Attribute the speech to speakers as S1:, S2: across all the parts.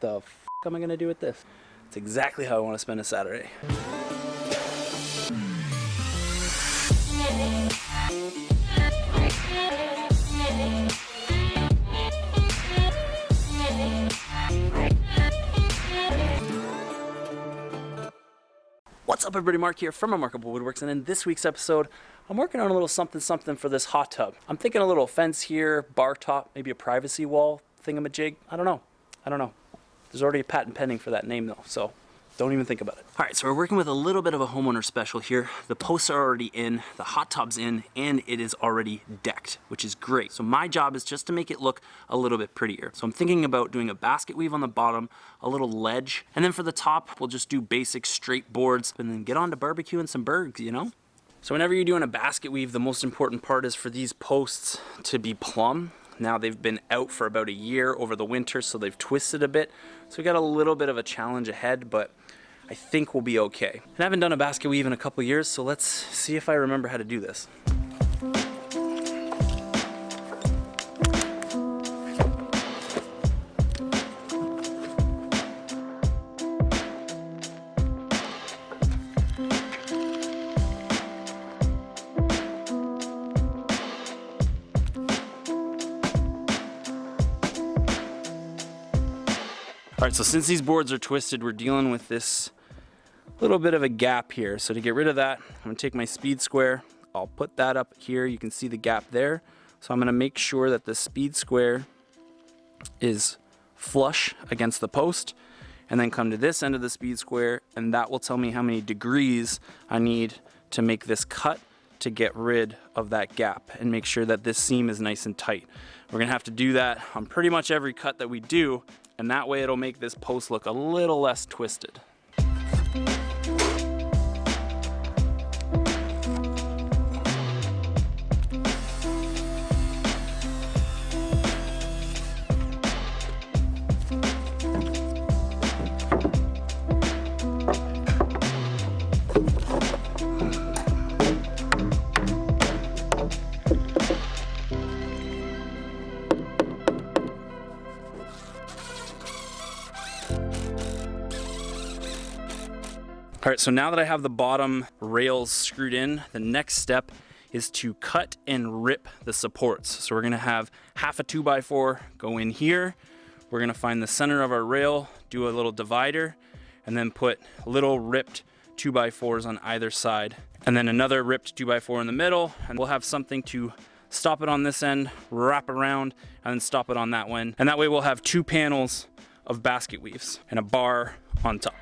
S1: the f am I gonna do with this? It's exactly how I want to spend a Saturday. What's up everybody, Mark here from Remarkable Woodworks, and in this week's episode, I'm working on a little something for this hot tub. I'm thinking a little fence here, bar top, maybe a privacy wall thingamajig. I don't know. There's already a patent pending for that name though, so don't even think about it. All right, so we're working with a little bit of a homeowner special here. The posts are already in, the hot tub's in, and it is already decked, which is great. So my job is just to make it look a little bit prettier. So I'm thinking about doing a basket weave on the bottom, a little ledge, and then for the top, we'll just do basic straight boards, and then get on to barbecuing some burgers, you know? So whenever you're doing a basket weave, the most important part is for these posts to be plumb. Now they've been out for about a year over the winter, so they've twisted a bit. So we got a little bit of a challenge ahead, but I think we'll be okay. And I haven't done a basket weave in a couple years, so let's see if I remember how to do this. All right, so since these boards are twisted, we're dealing with this little bit of a gap here. So to get rid of that, I'm gonna take my speed square, I'll put that up here. You can see the gap there. So I'm gonna make sure that the speed square is flush against the post, and then come to this end of the speed square, and that will tell me how many degrees I need to make this cut to get rid of that gap and make sure that this seam is nice and tight. We're gonna have to do that on pretty much every cut that we do, and that way it'll make this post look a little less twisted. All right, so now that I have the bottom rails screwed in, the next step is to cut and rip the supports. So we're gonna have half a 2x4 go in here. We're gonna find the center of our rail, do a little divider, and then put little ripped 2x4s on either side. And then another ripped 2x4 in the middle, and we'll have something to stop it on this end, wrap around, and then stop it on that one. And that way we'll have two panels of basket weaves and a bar on top.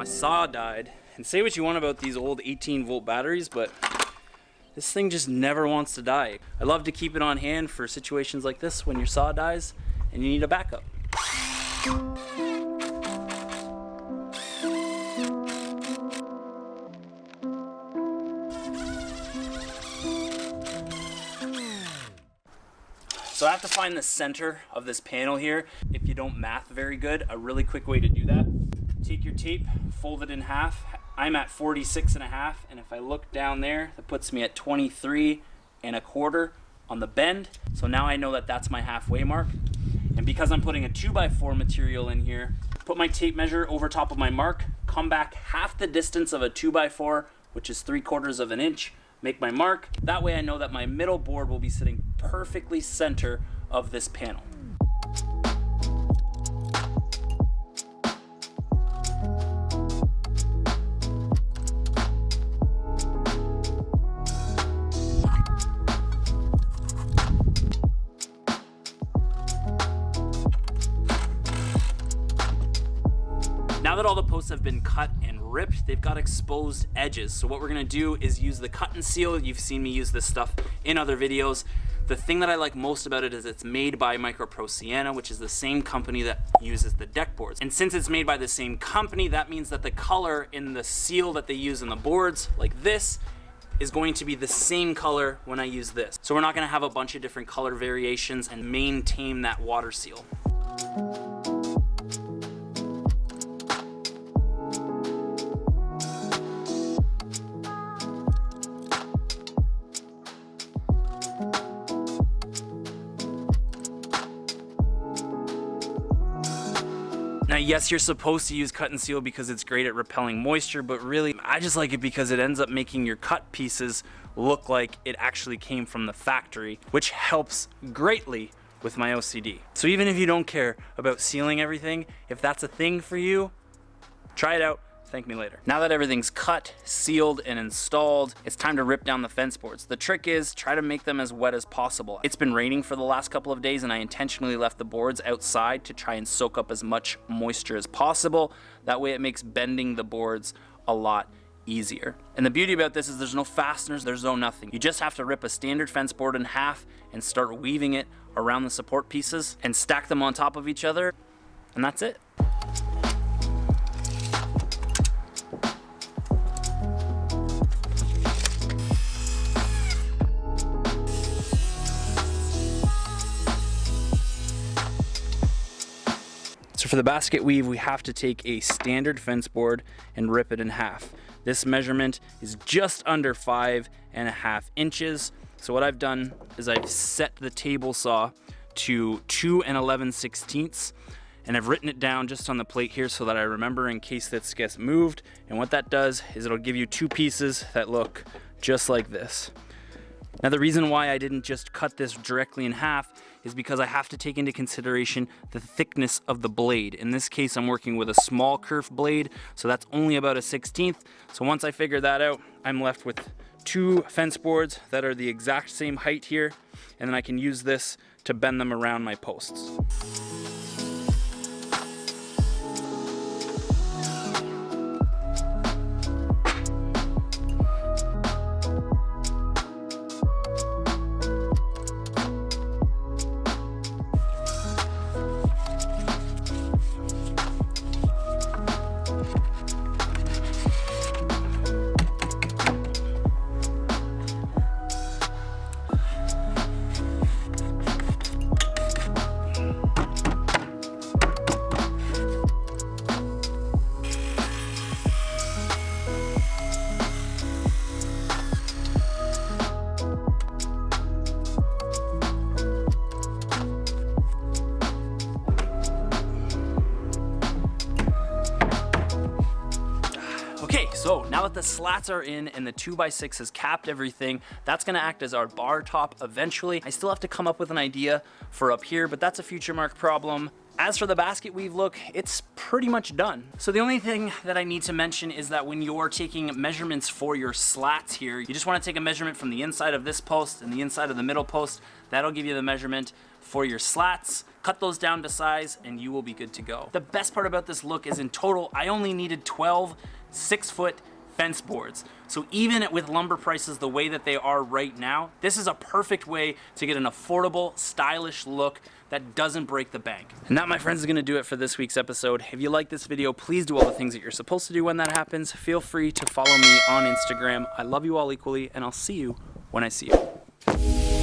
S1: Saw died, and say what you want about these old 18-volt batteries, but this thing just never wants to die. I love to keep it on hand for situations like this when your saw dies and you need a backup. So I have to find the center of this panel here. If you don't math very good, a really quick way to do that: take your tape, fold it in half. I'm at 46.5, and if I look down there, that puts me at 23.25 on the bend. So now I know that that's my halfway mark. And because I'm putting a 2x4 material in here, put my tape measure over top of my mark, come back half the distance of a 2x4, which is 3/4 of an inch, make my mark. That way I know that my middle board will be sitting perfectly center of this panel. Now that all the posts have been cut and ripped, they've got exposed edges. So what we're gonna do is use the cut and seal. You've seen me use this stuff in other videos. The thing that I like most about it is it's made by Micropro Sienna, which is the same company that uses the deck boards. And since it's made by the same company, that means that the color in the seal that they use in the boards, like this, is going to be the same color when I use this. So we're not gonna have a bunch of different color variations and maintain that water seal. Now, yes, you're supposed to use cut and seal because it's great at repelling moisture, but really, I just like it because it ends up making your cut pieces look like it actually came from the factory, which helps greatly with my OCD. So even if you don't care about sealing everything, if that's a thing for you, try it out. Thank me later. Now that everything's cut, sealed, and installed, it's time to rip down the fence boards. The trick is try to make them as wet as possible. It's been raining for the last couple of days and I intentionally left the boards outside to try and soak up as much moisture as possible. That way it makes bending the boards a lot easier. And the beauty about this is there's no fasteners, there's no nothing. You just have to rip a standard fence board in half and start weaving it around the support pieces and stack them on top of each other, and that's it. So for the basket weave, we have to take a standard fence board and rip it in half. This measurement is just under 5.5 inches. So what I've done is I've set the table saw to 2 11/16, and I've written it down just on the plate here so that I remember in case this gets moved. And what that does is it'll give you two pieces that look just like this. Now the reason why I didn't just cut this directly in half is because I have to take into consideration the thickness of the blade. In this case, I'm working with a small kerf blade, so that's only about 1/16. So once I figure that out, I'm left with two fence boards that are the exact same height here, and then I can use this to bend them around my posts. Okay, so now that the slats are in and the 2x6 has capped everything, that's gonna act as our bar top eventually. I still have to come up with an idea for up here, but that's a future mark problem. As for the basket weave look, it's pretty much done. So the only thing that I need to mention is that when you're taking measurements for your slats here, you just wanna take a measurement from the inside of this post and the inside of the middle post. That'll give you the measurement for your slats. Cut those down to size and you will be good to go. The best part about this look is in total, I only needed 12 6-foot fence boards. So even with lumber prices the way that they are right now, this is a perfect way to get an affordable, stylish look that doesn't break the bank. And that, my friends, is gonna do it for this week's episode. If you like this video, please do all the things that you're supposed to do when that happens. Feel free to follow me on Instagram. I love you all equally, and I'll see you when I see you.